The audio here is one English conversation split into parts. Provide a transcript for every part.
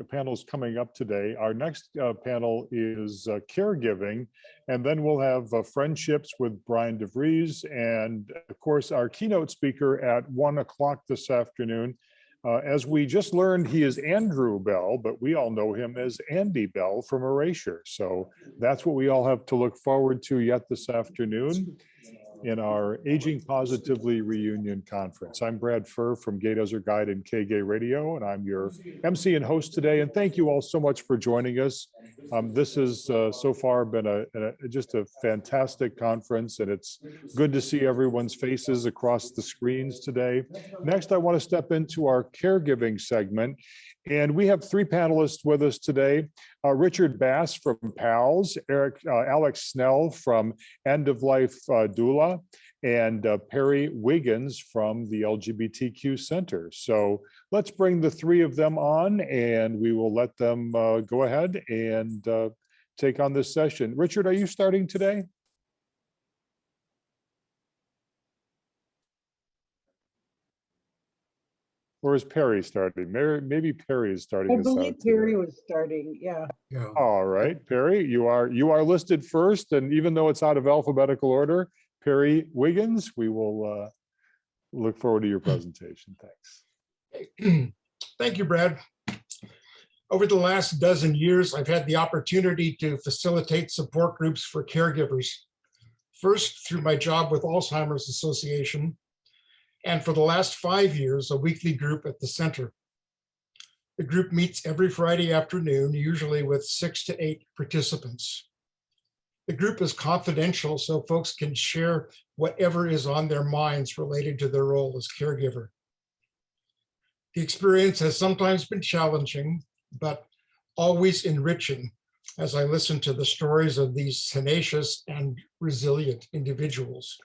panels coming up today. Our next panel is caregiving, and then we'll have friendships with Brian DeVries, and of course our keynote speaker at 1 o'clock this afternoon. As we just learned, he is Andrew Bell, but we all know him as Andy Bell from Erasure. So that's what we all have to look forward to yet this afternoon in our Aging Positively Reunion Conference. I'm Brad Furr from Gay Desert Guide and KGay Radio, and I'm your MC and host today. And thank you all so much for joining us. This has so far been just a fantastic conference, and it's good to see everyone's faces across the screens today. Next, I want to step into our caregiving segment. And we have three panelists with us today. Richard Bass from PALS, Alex Snell from End of Life Doula, and Perry Wiggins from the LGBTQ Center. So let's bring the three of them on, and we will let them go ahead and take on this session. Richard, are you starting today? Or is Perry starting? Maybe Perry is starting. I believe Perry was starting. Yeah. All right, Perry, you are listed first, and even though it's out of alphabetical order, Perry Wiggins, we will look forward to your presentation. Thanks. Thank you, Brad. Over the last dozen years, I've had the opportunity to facilitate support groups for caregivers. First, through my job with Alzheimer's Association, and for the last 5 years, a weekly group at the center. The group meets every Friday afternoon, usually with 6 to 8 participants. The group is confidential, so folks can share whatever is on their minds related to their role as caregiver. The experience has sometimes been challenging, but always enriching as I listen to the stories of these tenacious and resilient individuals.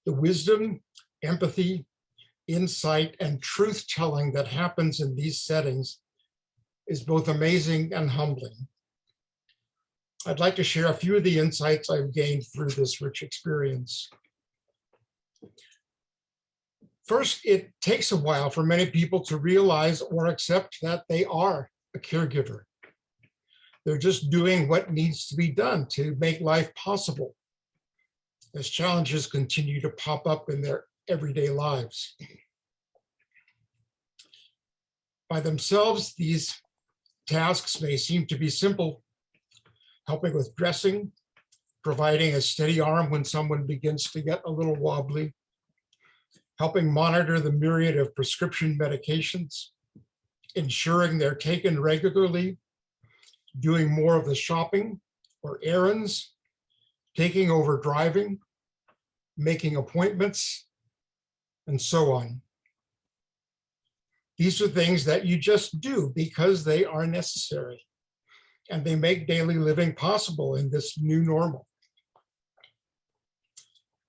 The wisdom, empathy, insight, and truth-telling that happens in these settings is both amazing and humbling. I'd like to share a few of the insights I've gained through this rich experience. First, it takes a while for many people to realize or accept that they are a caregiver. They're just doing what needs to be done to make life possible as challenges continue to pop up in their everyday lives. By themselves, these tasks may seem to be simple, helping with dressing, providing a steady arm when someone begins to get a little wobbly, helping monitor the myriad of prescription medications, ensuring they're taken regularly, doing more of the shopping or errands, taking over driving, making appointments, and so on. These are things that you just do because they are necessary, and they make daily living possible in this new normal.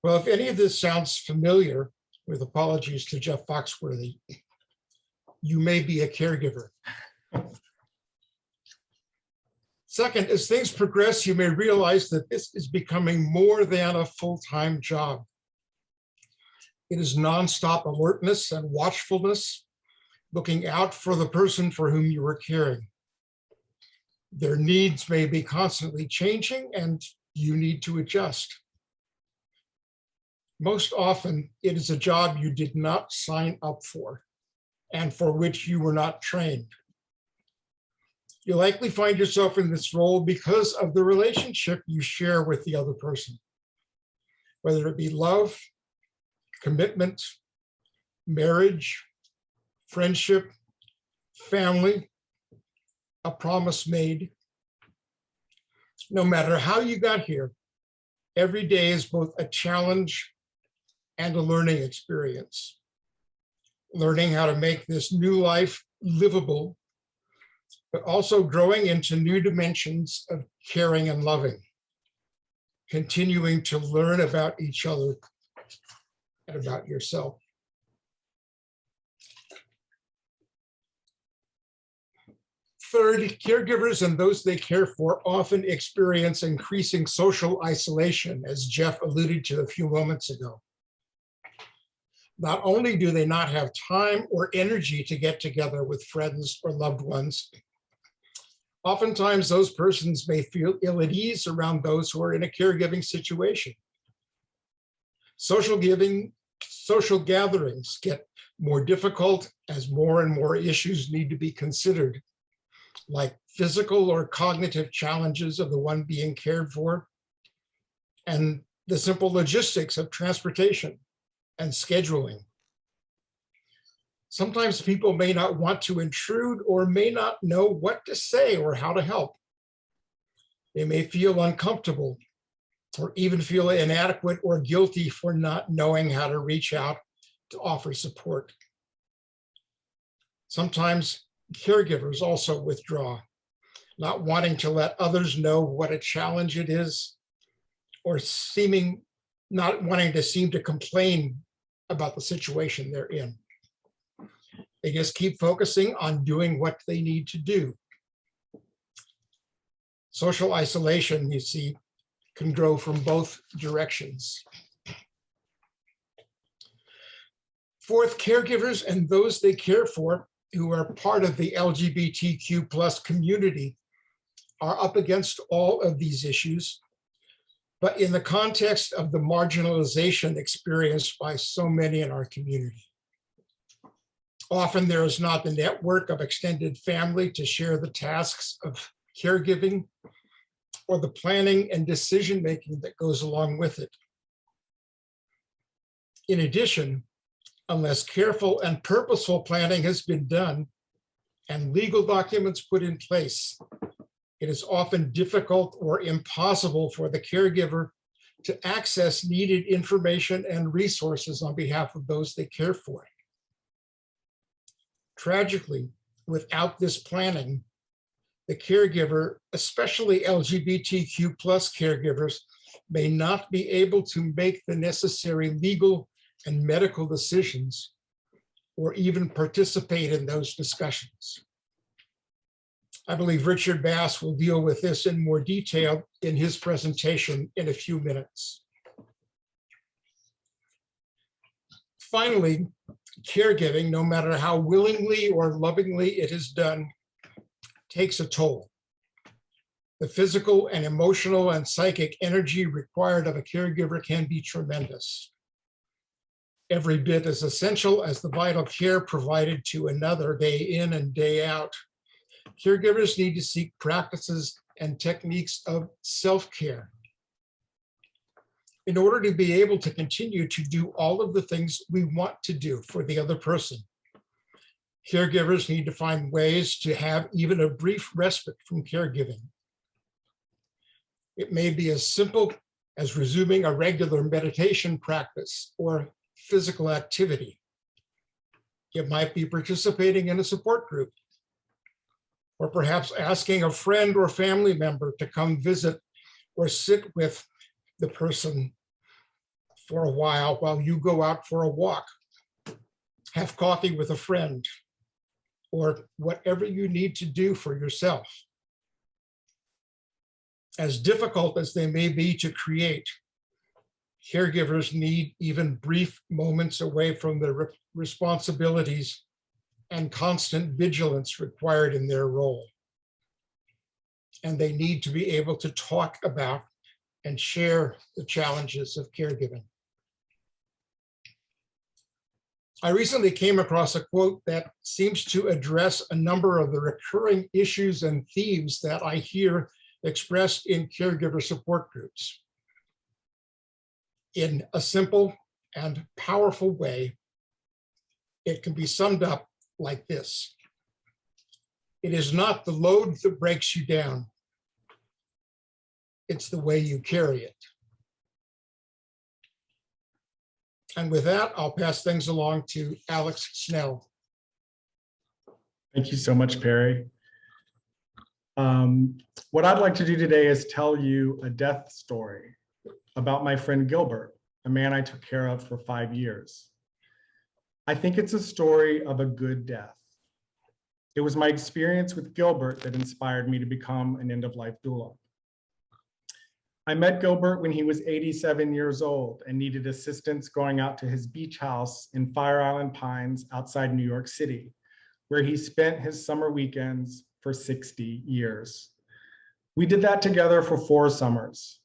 Well, if any of this sounds familiar, with apologies to Jeff Foxworthy, you may be a caregiver. Second, as things progress, you may realize that this is becoming more than a full-time job. It is nonstop alertness and watchfulness, looking out for the person for whom you are caring. Their needs may be constantly changing, and you need to adjust. Most often, it is a job you did not sign up for and for which you were not trained. You likely find yourself in this role because of the relationship you share with the other person, whether it be love, commitment, marriage, friendship, family, a promise made. No matter how you got here, every day is both a challenge and a learning experience. Learning how to make this new life livable, but also growing into new dimensions of caring and loving, continuing to learn about each other and about yourself. Third, caregivers and those they care for often experience increasing social isolation, as Jeff alluded to a few moments ago. Not only do they not have time or energy to get together with friends or loved ones, oftentimes those persons may feel ill at ease around those who are in a caregiving situation. Social gatherings get more difficult as more and more issues need to be considered, like physical or cognitive challenges of the one being cared for, and the simple logistics of transportation and scheduling. Sometimes people may not want to intrude or may not know what to say or how to help. They may feel uncomfortable or even feel inadequate or guilty for not knowing how to reach out to offer support. Sometimes caregivers also withdraw, not wanting to let others know what a challenge it is, or not wanting to seem to complain about the situation they're in. They just keep focusing on doing what they need to do. Social isolation, you see, can grow from both directions. Fourth, caregivers and those they care for who are part of the LGBTQ plus community are up against all of these issues, but in the context of the marginalization experienced by so many in our community. Often there is not the network of extended family to share the tasks of caregiving or the planning and decision-making that goes along with it. In addition, unless careful and purposeful planning has been done and legal documents put in place, it is often difficult or impossible for the caregiver to access needed information and resources on behalf of those they care for. Tragically, without this planning, the caregiver, especially LGBTQ plus caregivers, may not be able to make the necessary legal and medical decisions or even participate in those discussions. I believe Richard Bass will deal with this in more detail in his presentation in a few minutes. Finally, caregiving, no matter how willingly or lovingly it is done, takes a toll. The physical and emotional and psychic energy required of a caregiver can be tremendous. Every bit as essential as the vital care provided to another day in and day out. Caregivers need to seek practices and techniques of self-care in order to be able to continue to do all of the things we want to do for the other person. Caregivers need to find ways to have even a brief respite from caregiving. It may be as simple as resuming a regular meditation practice or physical activity. It might be participating in a support group, or perhaps asking a friend or family member to come visit or sit with the person for a while you go out for a walk, have coffee with a friend, or whatever you need to do for yourself. As difficult as they may be to create, caregivers need even brief moments away from the responsibilities and constant vigilance required in their role. And they need to be able to talk about and share the challenges of caregiving. I recently came across a quote that seems to address a number of the recurring issues and themes that I hear expressed in caregiver support groups. In a simple and powerful way, it can be summed up like this: it is not the load that breaks you down, it's the way you carry it. And with that, I'll pass things along to Alex Snell. Thank you so much, Perry. What I'd like to do today is tell you a death story about my friend Gilbert, a man I took care of for 5 years. I think it's a story of a good death. It was my experience with Gilbert that inspired me to become an end-of-life doula. I met Gilbert when he was 87 years old and needed assistance going out to his beach house in Fire Island Pines outside New York City, where he spent his summer weekends for 60 years. We did that together for 4 summers.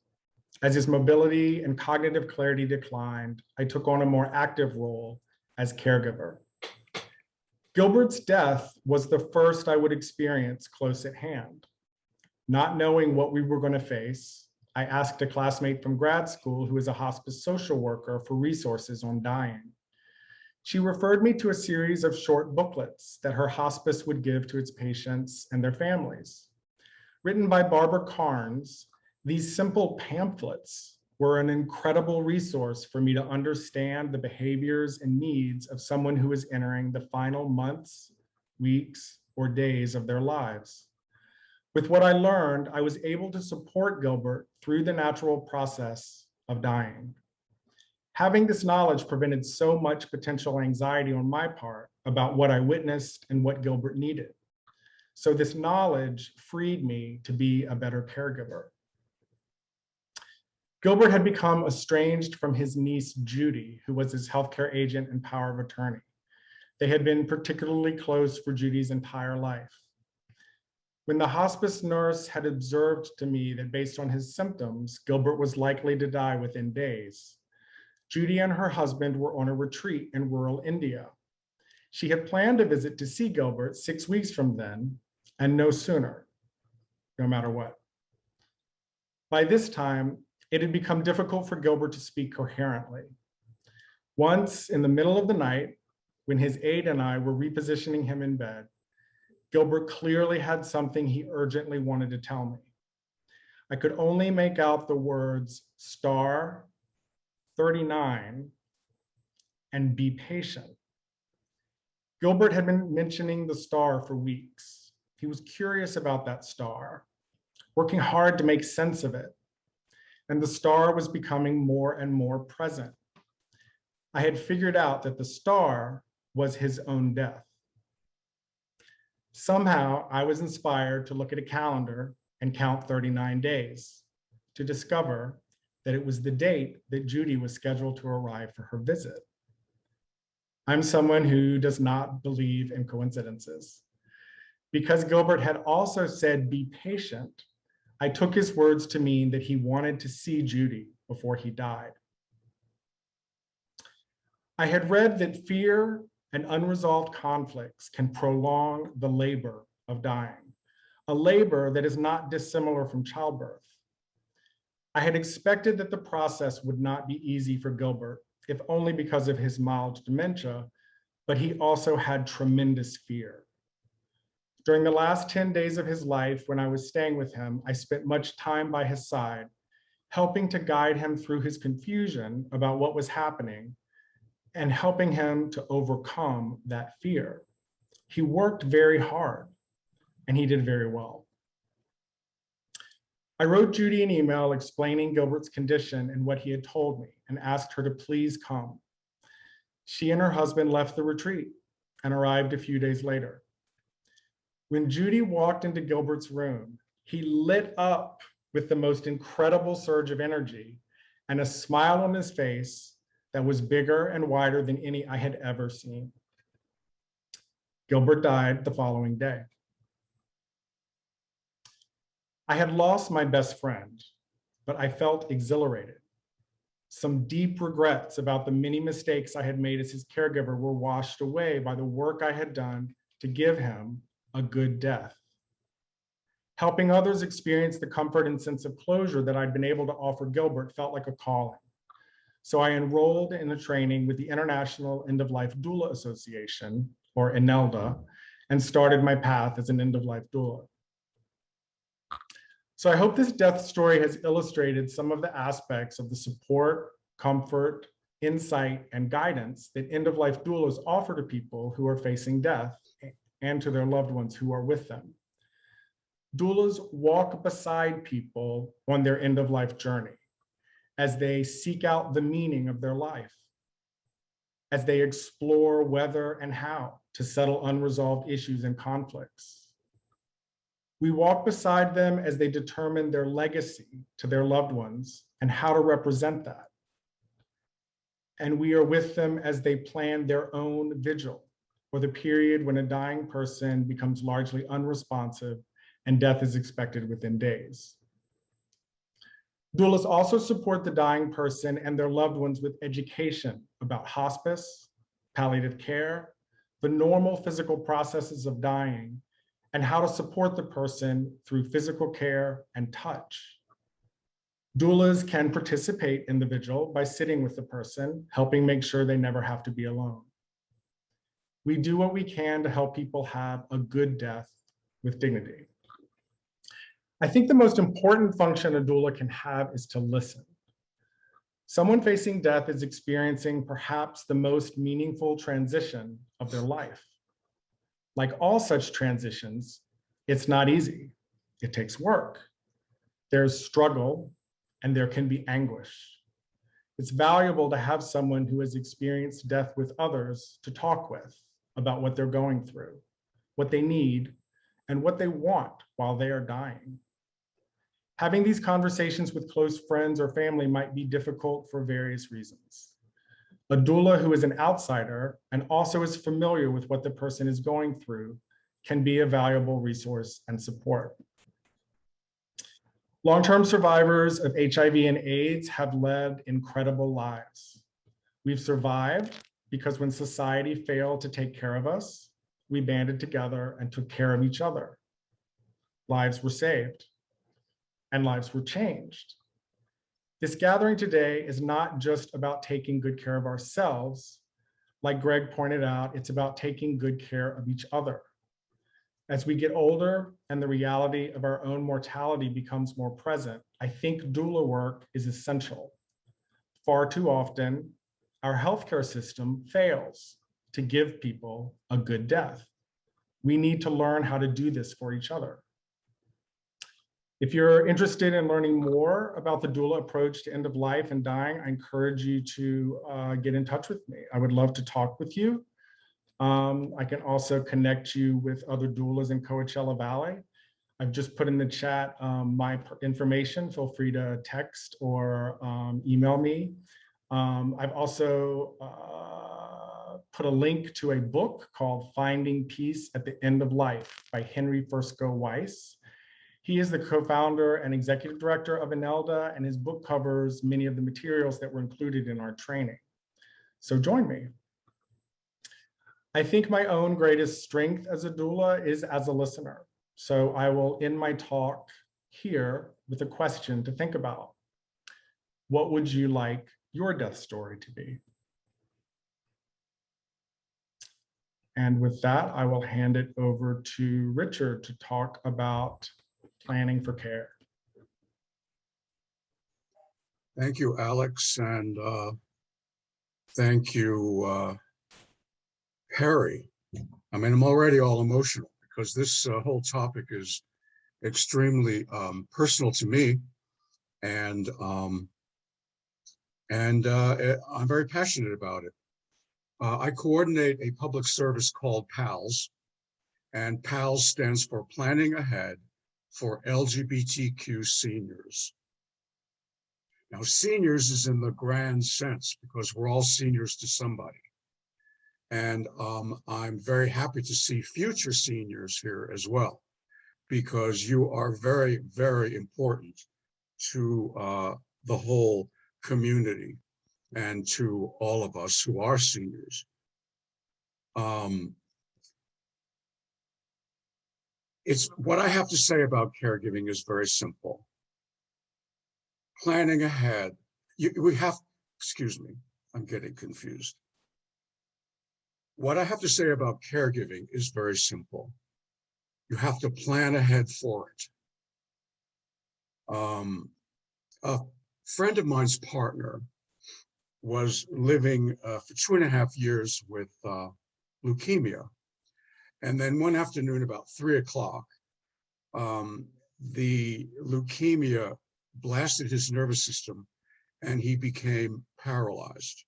As his mobility and cognitive clarity declined, I took on a more active role as caregiver. Gilbert's death was the first I would experience close at hand. Not knowing what we were going to face, I asked a classmate from grad school who is a hospice social worker for resources on dying. She referred me to a series of short booklets that her hospice would give to its patients and their families. Written by Barbara Carnes, these simple pamphlets were an incredible resource for me to understand the behaviors and needs of someone who is entering the final months, weeks, or days of their lives. With what I learned, I was able to support Gilbert through the natural process of dying. Having this knowledge prevented so much potential anxiety on my part about what I witnessed and what Gilbert needed. So this knowledge freed me to be a better caregiver. Gilbert had become estranged from his niece, Judy, who was his healthcare agent and power of attorney. They had been particularly close for Judy's entire life. When the hospice nurse had observed to me that based on his symptoms, Gilbert was likely to die within days, Judy and her husband were on a retreat in rural India. She had planned a visit to see Gilbert 6 weeks from then, and no sooner, no matter what. By this time, it had become difficult for Gilbert to speak coherently. Once in the middle of the night, when his aide and I were repositioning him in bed, Gilbert clearly had something he urgently wanted to tell me. I could only make out the words star 39 and be patient. Gilbert had been mentioning the star for weeks. He was curious about that star, working hard to make sense of it. And the star was becoming more and more present. I had figured out that the star was his own death. Somehow, I was inspired to look at a calendar and count 39 days to discover that it was the date that Judy was scheduled to arrive for her visit. I'm someone who does not believe in coincidences. Because Gilbert had also said, be patient, I took his words to mean that he wanted to see Judy before he died. I had read that fear and unresolved conflicts can prolong the labor of dying, a labor that is not dissimilar from childbirth. I had expected that the process would not be easy for Gilbert, if only because of his mild dementia, but he also had tremendous fear. During the last 10 days of his life, when I was staying with him, I spent much time by his side, helping to guide him through his confusion about what was happening and helping him to overcome that fear. He worked very hard and he did very well. I wrote Judy an email explaining Gilbert's condition and what he had told me and asked her to please come. She and her husband left the retreat and arrived a few days later. When Judy walked into Gilbert's room, he lit up with the most incredible surge of energy and a smile on his face that was bigger and wider than any I had ever seen. Gilbert died the following day. I had lost my best friend, but I felt exhilarated. Some deep regrets about the many mistakes I had made as his caregiver were washed away by the work I had done to give him a good death. Helping others experience the comfort and sense of closure that I'd been able to offer Gilbert felt like a calling. So I enrolled in a training with the International End-of-Life Doula Association, or INELDA, and started my path as an end-of-life doula. So I hope this death story has illustrated some of the aspects of the support, comfort, insight, and guidance that end-of-life doulas offer to people who are facing death and to their loved ones who are with them. Doulas walk beside people on their end-of-life journey as they seek out the meaning of their life, as they explore whether and how to settle unresolved issues and conflicts. We walk beside them as they determine their legacy to their loved ones and how to represent that. And we are with them as they plan their own vigil, or the period when a dying person becomes largely unresponsive and death is expected within days. Doulas also support the dying person and their loved ones with education about hospice, palliative care, the normal physical processes of dying, and how to support the person through physical care and touch. Doulas can participate in the vigil by sitting with the person, helping make sure they never have to be alone. We do what we can to help people have a good death with dignity. I think the most important function a doula can have is to listen. Someone facing death is experiencing perhaps the most meaningful transition of their life. Like all such transitions, it's not easy. It takes work. There's struggle, and there can be anguish. It's valuable to have someone who has experienced death with others to talk with about what they're going through, what they need, and what they want while they are dying. Having these conversations with close friends or family might be difficult for various reasons. A doula who is an outsider and also is familiar with what the person is going through can be a valuable resource and support. Long-term survivors of HIV and AIDS have led incredible lives. We've survived because when society failed to take care of us, we banded together and took care of each other. Lives were saved and lives were changed. This gathering today is not just about taking good care of ourselves. Like Greg pointed out, it's about taking good care of each other. As we get older and the reality of our own mortality becomes more present, I think doula work is essential. Far too often, our healthcare system fails to give people a good death. We need to learn how to do this for each other. If you're interested in learning more about the doula approach to end of life and dying, I encourage you to get in touch with me. I would love to talk with you. I can also connect you with other doulas in Coachella Valley. I've just put in the chat my information. Feel free to text or email me. I've also put a link to a book called Finding Peace at the End of Life by Henry Fusco Weiss. He is the co-founder and executive director of INELDA, and his book covers many of the materials that were included in our training. So join me. I think my own greatest strength as a doula is as a listener. So I will end my talk here with a question to think about. What would you like your death story to be? And with that, I will hand it over to Richard to talk about planning for care. Thank you, Alex, and thank you, Perry. I mean, I'm already all emotional because this whole topic is extremely personal to me, and I'm very passionate about it. I coordinate a public service called PALS, and PALS stands for Planning Ahead for LGBTQ Seniors. Now, seniors is in the grand sense because we're all seniors to somebody. And I'm very happy to see future seniors here as well, because you are very, very important to the whole community and to all of us who are seniors. It's what I have to say about caregiving is very simple. Planning ahead, excuse me, I'm getting confused. What I have to say about caregiving is very simple. You have to plan ahead for it. A friend of mine's partner was living for 2.5 years with leukemia. And then one afternoon about 3 o'clock, the leukemia blasted his nervous system and he became paralyzed.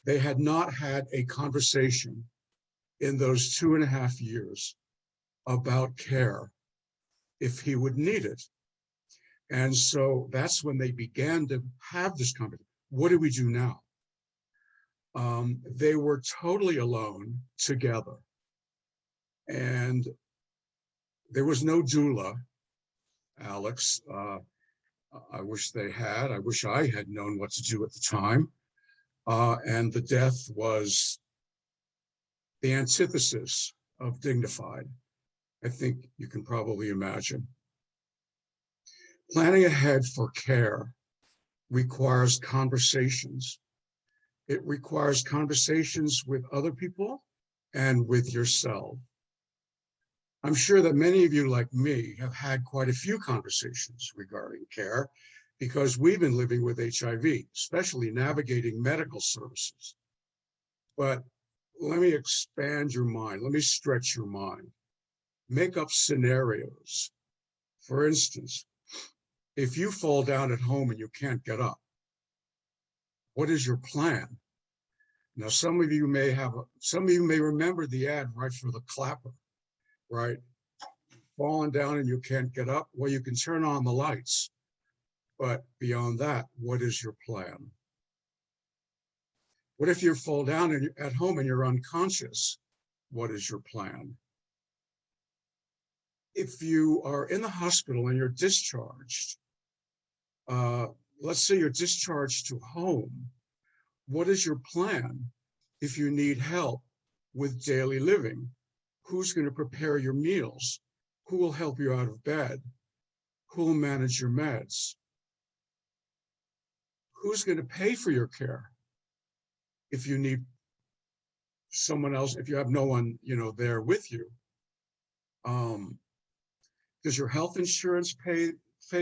They had not had a conversation in those 2.5 years about care if he would need it. And so that's when they began to have this conversation. What do we do now? They were totally alone together. And there was no doula, Alex. I wish they had. I wish I had known what to do at the time. And the death was the antithesis of dignified. I think you can probably imagine. Planning ahead for care requires conversations. It requires conversations with other people and with yourself. I'm sure that many of you, like me, have had quite a few conversations regarding care because we've been living with HIV, especially navigating medical services. But let me expand your mind. Let me stretch your mind. Make up scenarios. For instance, if you fall down at home and you can't get up, what is your plan? Now, some of you may remember the ad right for the clapper, right? Falling down and you can't get up, well, you can turn on the lights. But beyond that, what is your plan? What if you fall down and you're at home and you're unconscious? What is your plan? If you are in the hospital and you're discharged, let's say you're discharged to home, what is your plan if you need help with daily living? Who's going to prepare your meals? Who will help you out of bed? Who will manage your meds? Who's going to pay for your care if you need someone else, if you have no one, there with you? Does your health insurance pay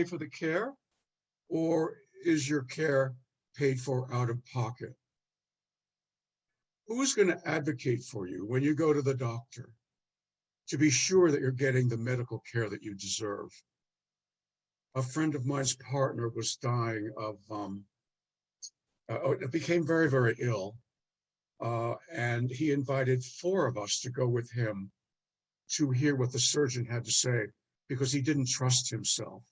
for the care, or is your care paid for out of pocket? Who's going to advocate for you when you go to the doctor to be sure that you're getting the medical care that you deserve? A friend of mine's partner was dying of, became very, very ill. And he invited 4 of us to go with him to hear what the surgeon had to say, because he didn't trust himself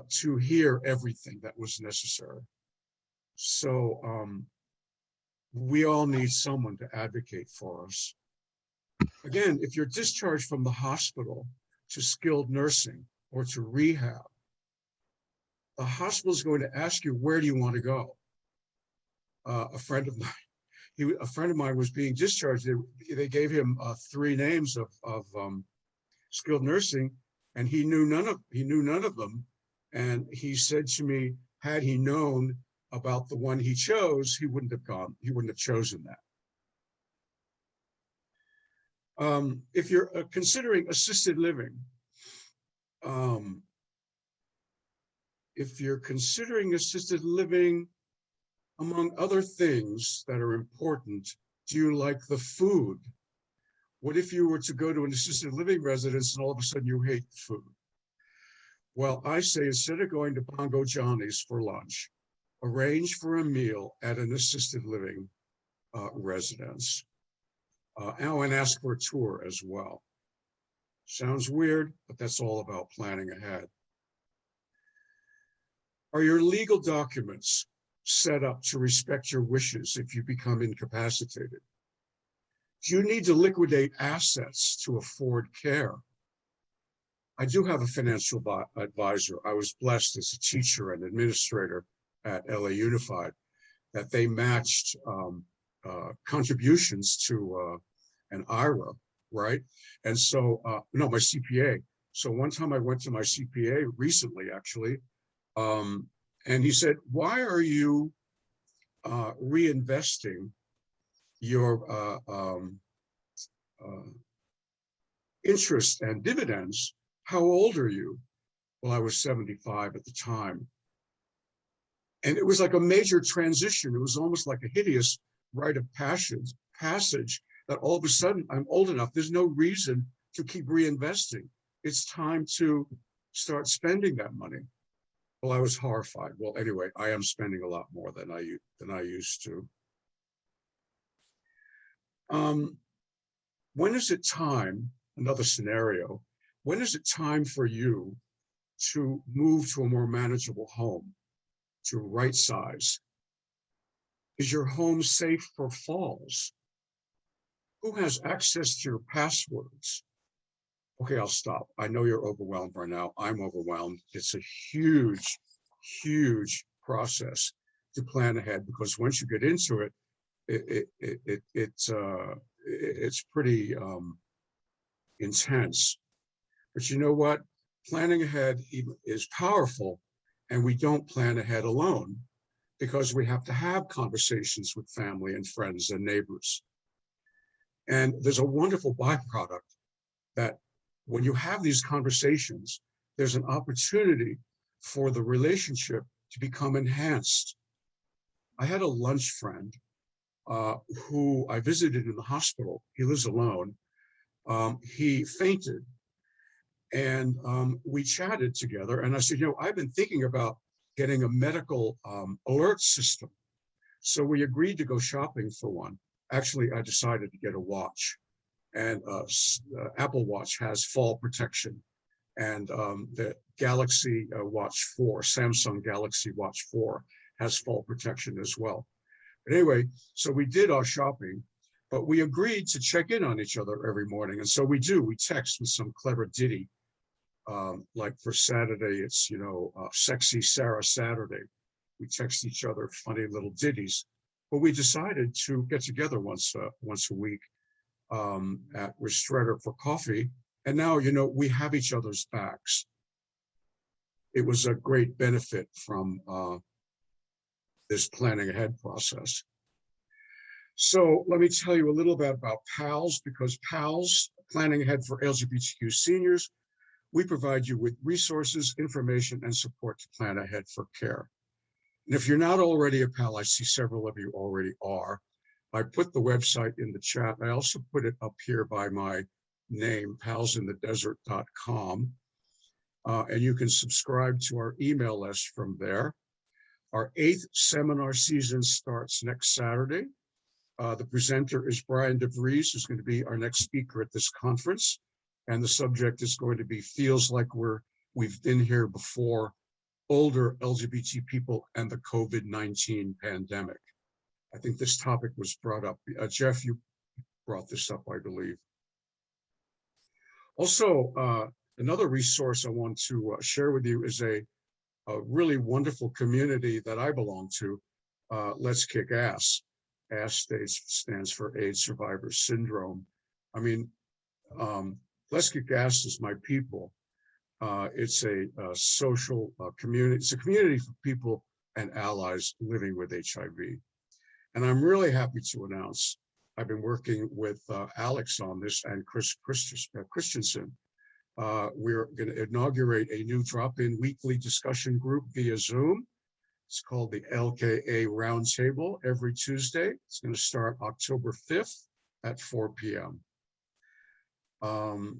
to hear everything that was necessary. So we all need someone to advocate for us. Again, if you're discharged from the hospital to skilled nursing or to rehab, the hospital is going to ask you, where do you want to go? A friend of mine was being discharged. They gave him 3 names of skilled nursing, and he knew none of them. And he said to me, had he known about the one he chose, he wouldn't have gone. He wouldn't have chosen that. If you're considering assisted living, among other things that are important, do you like the food? What if you were to go to an assisted living residence and all of a sudden you hate the food? Well, I say, instead of going to Bongo Johnny's for lunch, arrange for a meal at an assisted living residence. And ask for a tour as well. Sounds weird, but that's all about planning ahead. Are your legal documents set up to respect your wishes if you become incapacitated? Do you need to liquidate assets to afford care? I do have a financial advisor. I was blessed as a teacher and administrator at LA Unified that they matched contributions to an IRA, right? And so, no, my CPA. So one time I went to my CPA recently, actually, and he said, why are you reinvesting your interest and dividends? How old are you? Well, I was 75 at the time. And it was like a major transition. It was almost like a hideous rite of passage that all of a sudden I'm old enough. There's no reason to keep reinvesting. It's time to start spending that money. Well, I was horrified. Well, anyway, I am spending a lot more than I used to. When is it time, another scenario, when is it time for you to move to a more manageable home, to right size? Is your home safe for falls? Who has access to your passwords? Okay, I'll stop. I know you're overwhelmed right now. I'm overwhelmed. It's a huge, huge process to plan ahead, because once you get into it, it's pretty intense. But you know what? Planning ahead is powerful, and we don't plan ahead alone, because we have to have conversations with family and friends and neighbors. And there's a wonderful byproduct that when you have these conversations, there's an opportunity for the relationship to become enhanced. I had a lunch friend who I visited in the hospital. He lives alone. He fainted, and we chatted together. And I said, you know, I've been thinking about getting a medical alert system. So we agreed to go shopping for one. Actually, I decided to get a watch, and Apple Watch has fall protection, and the Galaxy Watch 4, Samsung Galaxy Watch 4 has fall protection as well. But anyway, so we did our shopping, but we agreed to check in on each other every morning. And so we do, we text with some clever ditty. Like for Saturday, it's, you know, Sexy Sarah Saturday. We text each other funny little ditties. But we decided to get together once a week at Ristretter for coffee. And now, you know, we have each other's backs. It was a great benefit from this planning ahead process. So let me tell you a little bit about PALS, because PALS, Planning Ahead for LGBTQ Seniors, we provide you with resources, information, and support to plan ahead for care. And if you're not already a PAL, I see several of you already are. I put the website in the chat. I also put it up here by my name, palsinthedesert.com. And you can subscribe to our email list from there. Our 8th seminar season starts next Saturday. The presenter is Brian DeVries, who's going to be our next speaker at this conference. And the subject is going to be Feels Like We've Been Here Before, Older LGBT People and the COVID-19 Pandemic. I think this topic was brought up. Jeff, you brought this up, I believe. Also, another resource I want to share with you is a really wonderful community that I belong to, Let's Kick Ass. ASS stands for AIDS Survivors Syndrome. I mean, Let's Kick Ass is my people. It's a social community. It's a community for people and allies living with HIV. And I'm really happy to announce I've been working with Alex on this and Chris Christensen. We're going to inaugurate a new drop-in weekly discussion group via Zoom. It's called the LKA Roundtable every Tuesday. It's going to start October 5th at 4 p.m. Do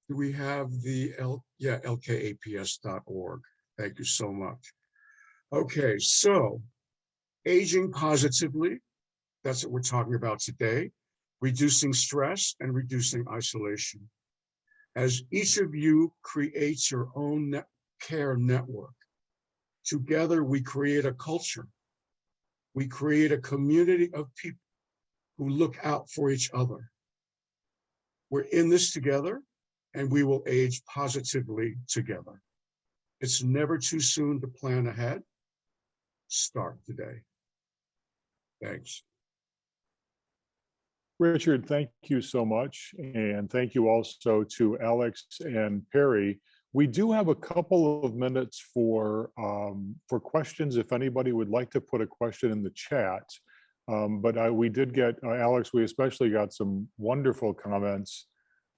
we have the lkaps.org? Thank you so much. Okay, so aging positively, that's what we're talking about today. Reducing stress and reducing isolation. As each of you creates your own care network, together we create a culture. We create a community of people who look out for each other. We're in this together, and we will age positively together. It's never too soon to plan ahead. Start today. Thanks. Richard, thank you so much. And thank you also to Alex and Perry. We do have a couple of minutes for questions if anybody would like to put a question in the chat. But we did get, Alex, we especially got some wonderful comments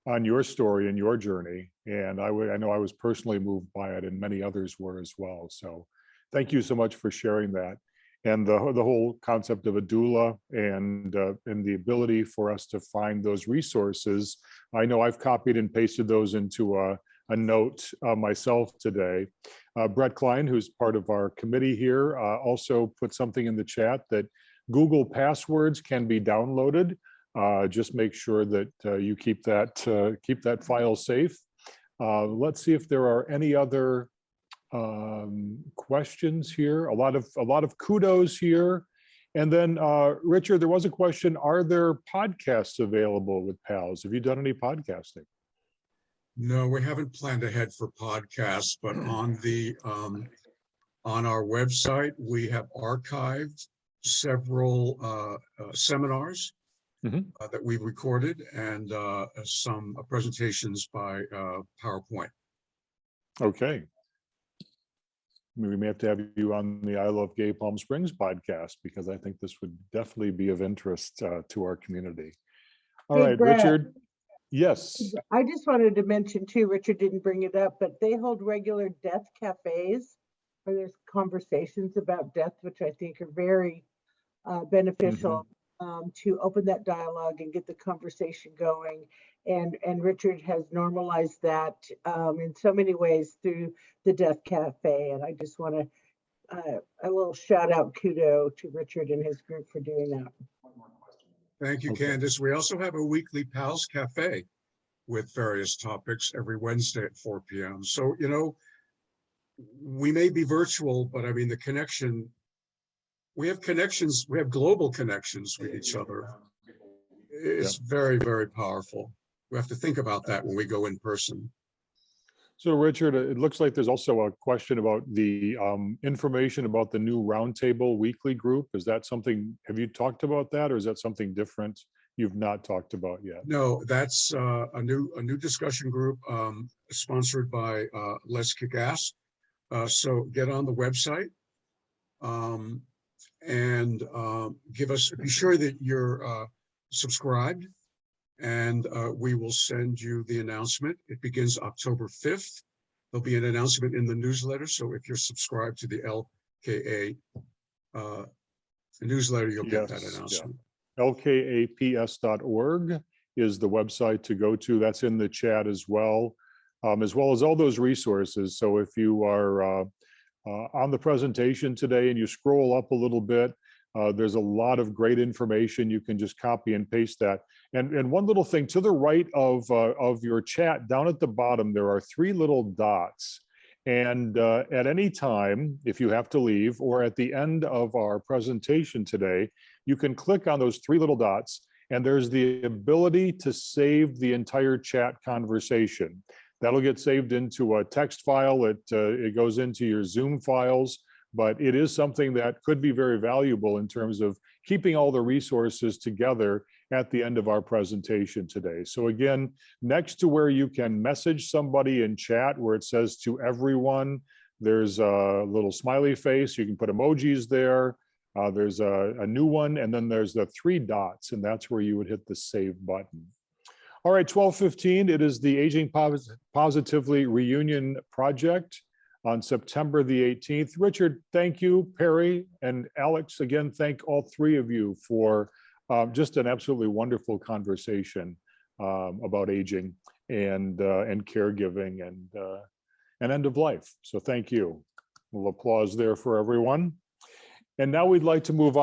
on your story and your journey. And I know I was personally moved by it, and many others were as well. So thank you so much for sharing that. And the whole concept of a doula and the ability for us to find those resources. I know I've copied and pasted those into a note myself today. Brett Klein, who's part of our committee here, also put something in the chat that Google Passwords can be downloaded. Just make sure that you keep that file safe. Let's see if there are any other questions here. A lot of kudos here. And then Richard, there was a question, are there podcasts available with PALS? Have you done any podcasting? No, we haven't planned ahead for podcasts, but on our website, we have archived several seminars that we've recorded and some presentations by PowerPoint. Okay. We may have to have you on the I Love Gay Palm Springs podcast, because I think this would definitely be of interest to our community. All Hey, right, Brett. Richard. Yes. I just wanted to mention too, Richard didn't bring it up, but they hold regular death cafes where there's conversations about death, which I think are very beneficial to open that dialogue and get the conversation going. And Richard has normalized that in so many ways through the Death Cafe. And I just want to a little shout out, kudo to Richard and his group for doing that. Thank you, Candace. We also have a weekly PALS Cafe with various topics every Wednesday at 4 p.m. So, you know, we may be virtual, but I mean, the connection, we have connections, we have global connections with each other. It's very, very powerful. We have to think about that when we go in person. So Richard, it looks like there's also a question about the information about the new Roundtable Weekly group. Is that something, have you talked about that, or is that something different you've not talked about yet? No, that's a new discussion group sponsored by Let's Kick Ass. So get on the website and be sure that you're subscribed, and we will send you the announcement. It begins October 5th. There'll be an announcement in the newsletter. So if you're subscribed to the LKA newsletter, you'll get that announcement. Yeah. LKAPS.org is the website to go to. That's in the chat as well as all those resources. So if you are on the presentation today and you scroll up a little bit, there's a lot of great information. You can just copy and paste that. And one little thing to the right of your chat, down at the bottom, there are 3 little dots. And at any time, if you have to leave, or at the end of our presentation today, you can click on those 3 little dots, and there's the ability to save the entire chat conversation. That'll get saved into a text file. It goes into your Zoom files, but it is something that could be very valuable in terms of keeping all the resources together at the end of our presentation today. So again, next to where you can message somebody in chat, where it says to everyone, there's a little smiley face. You can put emojis there. There's a new one, and then there's the 3 dots, and that's where you would hit the save button. All right, 12:15, it is the Aging Positively Reunion Project on September the 18th. Richard, thank you. Perry and Alex, again, thank all 3 of you for just an absolutely wonderful conversation about aging and caregiving and end of life. So thank you. A little applause there for everyone. And now we'd like to move on.